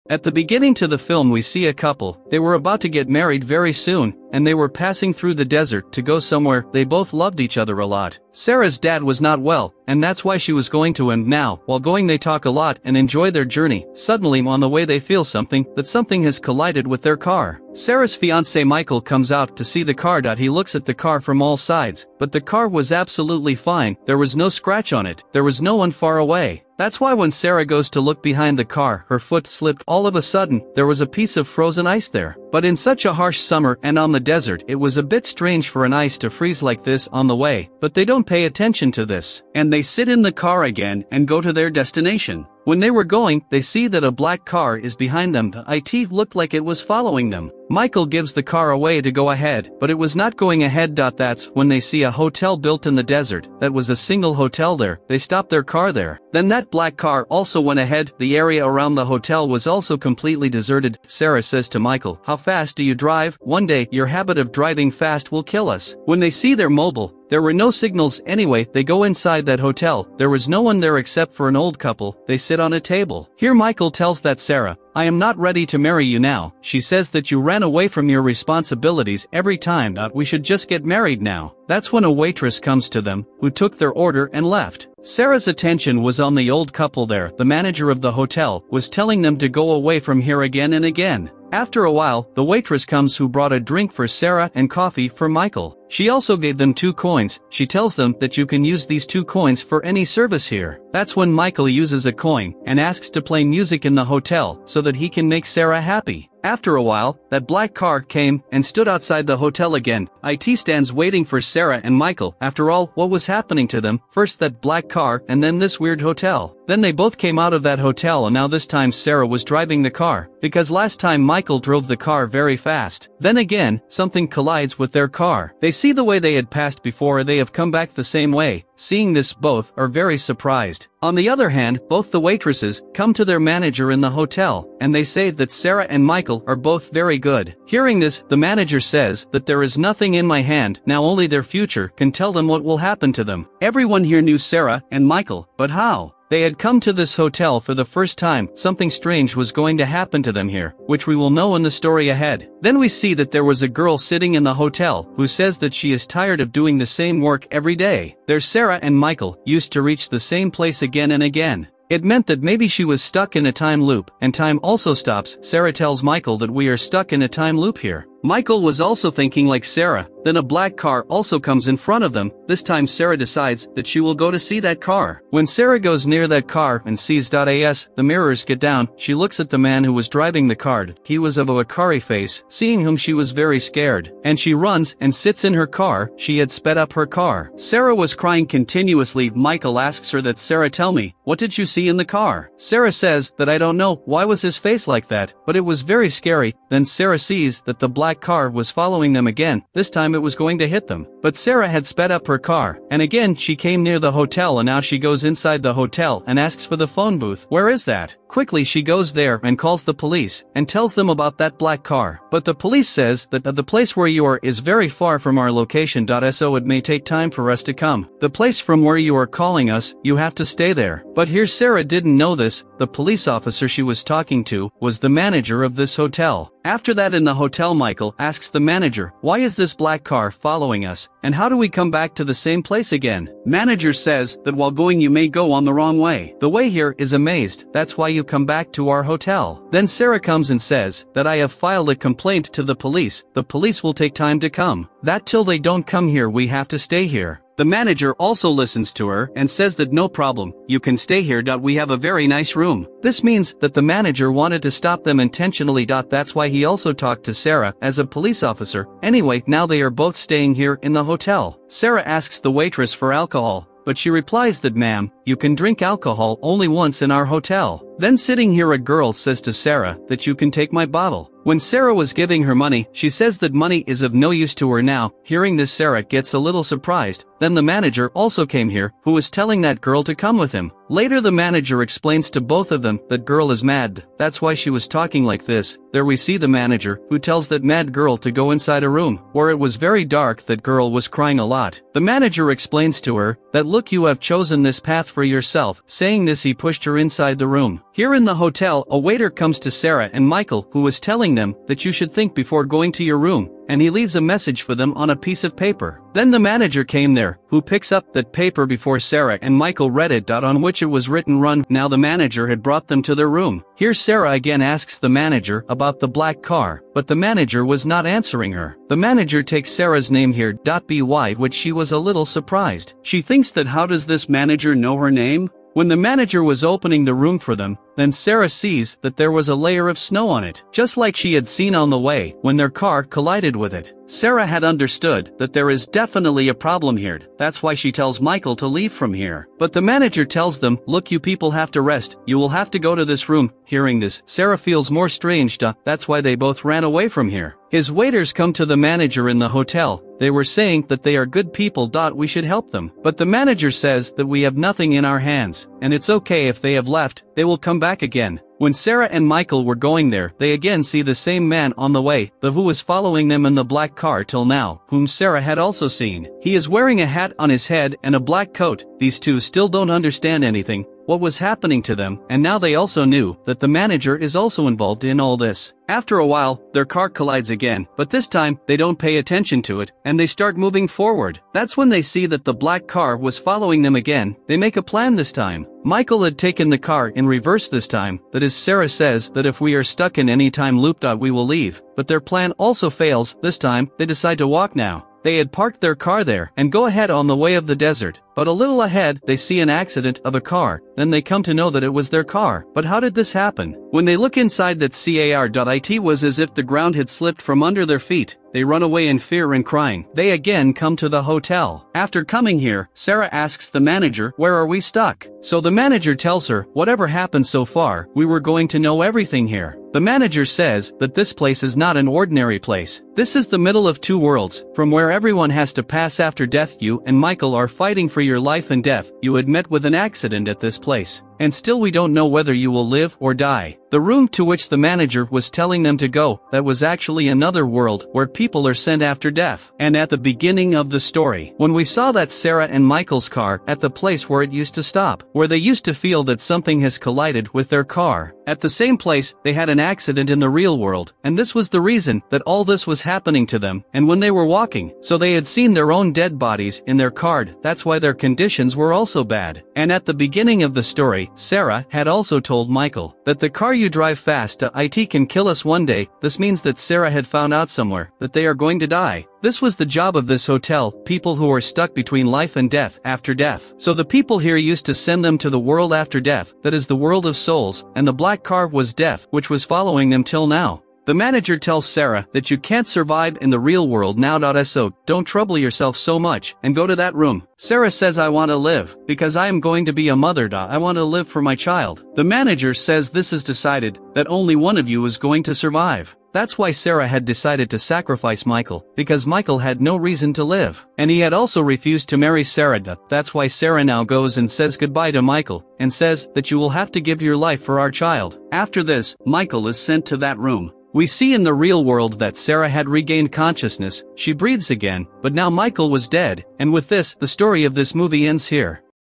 At the beginning to the film we see a couple. They were about to get married very soon, and they were passing through the desert to go somewhere. They both loved each other a lot. Sarah's dad was not well, and that's why she was going to him now. While going they talk a lot and enjoy their journey. Suddenly on the way they feel that something has collided with their car. Sarah's fiancé Michael comes out to see the car. He looks at the car from all sides, but the car was absolutely fine. There was no scratch on it. There was no one far away. That's why when Sarah goes to look behind the car, her foot slipped. All of a sudden, there was a piece of frozen ice there. But in such a harsh summer and on the desert, it was a bit strange for an ice to freeze like this on the way. But they don't pay attention to this, and they sit in the car again and go to their destination. When they were going, they see that a black car is behind them. It looked like it was following them. Michael gives the car away to go ahead, but it was not going ahead. That's when they see a hotel built in the desert. That was a single hotel there. They stopped their car there. Then that black car also went ahead. The area around the hotel was also completely deserted. Sarah says to Michael, "How fast do you drive? One day, your habit of driving fast will kill us." When they see their mobile, there were no signals anyway. They go inside that hotel. There was no one there except for an old couple. They sit on a table. Here Michael tells that Sarah, "I am not ready to marry you now." She says that you ran away from your responsibilities every time. We should just get married now. That's when a waitress comes to them, who took their order and left. Sarah's attention was on the old couple there. The manager of the hotel was telling them to go away from here again and again. After a while, the waitress comes who brought a drink for Sarah and coffee for Michael. She also gave them 2 coins. She tells them that you can use these 2 coins for any service here. That's when Michael uses a coin and asks to play music in the hotel so that he can make Sarah happy. After a while, that black car came and stood outside the hotel again. It stands waiting for Sarah and Michael. After all, what was happening to them? First that black car and then this weird hotel. Then they both came out of that hotel, and now this time Sarah was driving the car, because last time Michael drove the car very fast. Then again, something collides with their car. They see the way they had passed before. They have come back the same way. Seeing this, both are very surprised. On the other hand, both the waitresses come to their manager in the hotel, and they say that Sarah and Michael are both very good. Hearing this, the manager says that there is nothing in my hand, now only their future can tell them what will happen to them. Everyone here knew Sarah and Michael, but how? They had come to this hotel for the first time. Something strange was going to happen to them here, which we will know in the story ahead. Then we see that there was a girl sitting in the hotel who says that she is tired of doing the same work every day. There's Sarah and Michael used to reach the same place again and again. It meant that maybe she was stuck in a time loop, and time also stops. Sarah tells Michael that we are stuck in a time loop here. Michael was also thinking like Sarah. Then a black car also comes in front of them. This time Sarah decides that she will go to see that car. When Sarah goes near that car and sees the mirrors get down, she looks at the man who was driving the car. He was of a Wakari face, seeing whom she was very scared, and she runs and sits in her car. She had sped up her car. Sarah was crying continuously. Michael asks her that, "Sarah, tell me, what did you see in the car?" Sarah says that, "I don't know, why was his face like that, but it was very scary." Then Sarah sees that the black car was following them again. This time it was going to hit them. But Sarah had sped up her car, and again she came near the hotel, and now she goes inside the hotel and asks for the phone booth. Where is that? Quickly she goes there and calls the police and tells them about that black car. But the police says that the place where you are is very far from our location. So it may take time for us to come. The place from where you are calling us, you have to stay there. But here Sarah didn't know this. The police officer she was talking to was the manager of this hotel. After that, in the hotel, Michael asks the manager, "Why is this black car following us, and how do we come back to the same place again?" Manager says that while going you may go on the wrong way. The way here is a maze. That's why you come back to our hotel. Then Sarah comes and says that, "I have filed a complaint to the police. The police will take time to come. That till they don't come here we have to stay here." The manager also listens to her and says that no problem, you can stay here. We have a very nice room. This means that the manager wanted to stop them intentionally. That's why he also talked to Sarah as a police officer. Anyway, now they are both staying here in the hotel. Sarah asks the waitress for alcohol, but she replies that, "Ma'am, you can drink alcohol only once in our hotel." Then sitting here a girl says to Sarah that, "You can take my bottle." When Sarah was giving her money, she says that money is of no use to her now. Hearing this, Sarah gets a little surprised. Then the manager also came here, who was telling that girl to come with him. Later the manager explains to both of them that girl is mad, that's why she was talking like this. There we see the manager, who tells that mad girl to go inside a room, where it was very dark. That girl was crying a lot. The manager explains to her, that look, you have chosen this path for yourself. Saying this, he pushed her inside the room. Here in the hotel, a waiter comes to Sarah and Michael, who is telling them that you should think before going to your room, and he leaves a message for them on a piece of paper. Then the manager came there, who picks up that paper before Sarah and Michael read it, on which it was written run. Now the manager had brought them to their room. Here Sarah again asks the manager about the black car, but the manager was not answering her. The manager takes Sarah's name here, by which she was a little surprised. She thinks that how does this manager know her name? When the manager was opening the room for them, then Sarah sees that there was a layer of snow on it, just like she had seen on the way when their car collided with it. Sarah had understood that there is definitely a problem here, that's why she tells Michael to leave from here. But the manager tells them, look, you people have to rest, you will have to go to this room. Hearing this, Sarah feels more strange, that's why they both ran away from here. His waiters come to the manager in the hotel. They were saying that they are good people. We should help them. But the manager says that we have nothing in our hands, and it's okay if they have left, they will come back again. When Sarah and Michael were going there, they again see the same man on the way, the who was following them in the black car till now, whom Sarah had also seen. He is wearing a hat on his head and a black coat. These two still don't understand anything, what was happening to them, and now they also knew that the manager is also involved in all this. After a while, their car collides again, but this time, they don't pay attention to it, and they start moving forward. That's when they see that the black car was following them again. They make a plan this time. Michael had taken the car in reverse this time, that is, Sarah says that if we are stuck in any time loop, we will leave. But their plan also fails. This time, they decide to walk now. They had parked their car there and go ahead on the way of the desert. But a little ahead, they see an accident of a car. Then they come to know that it was their car. But how did this happen? When they look inside, that car.it was as if the ground had slipped from under their feet. They run away in fear and crying. They again come to the hotel. After coming here, Sarah asks the manager, where are we stuck? So the manager tells her, whatever happened so far, we were going to know everything here. The manager says that this place is not an ordinary place. This is the middle of two worlds, from where everyone has to pass after death. You and Michael are fighting for your life and death. You had met with an accident at this place, and still we don't know whether you will live or die. The room to which the manager was telling them to go, that was actually another world where people are sent after death. And at the beginning of the story, when we saw that Sarah and Michael's car at the place where it used to stop, where they used to feel that something has collided with their car, at the same place they had an accident in the real world, and this was the reason that all this was happening to them. And when they were walking, so they had seen their own dead bodies in their car, that's why their conditions were also bad. And at the beginning of the story, Sarah had also told Michael that the car you drive fast it can kill us one day. This means that Sarah had found out somewhere that they are going to die. This was the job of this hotel, people who are stuck between life and death after death. So the people here used to send them to the world after death, that is the world of souls, and the black car was death, which was following them till now. The manager tells Sarah that you can't survive in the real world now. So don't trouble yourself so much and go to that room. Sarah says, I want to live, because I am going to be a mother. I want to live for my child. The manager says this is decided, that only one of you is going to survive. That's why Sarah had decided to sacrifice Michael, because Michael had no reason to live. And he had also refused to marry Sarah. That's why Sarah now goes and says goodbye to Michael, and says that you will have to give your life for our child. After this, Michael is sent to that room. We see in the real world that Sarah had regained consciousness, she breathes again, but now Michael was dead, and with this, the story of this movie ends here.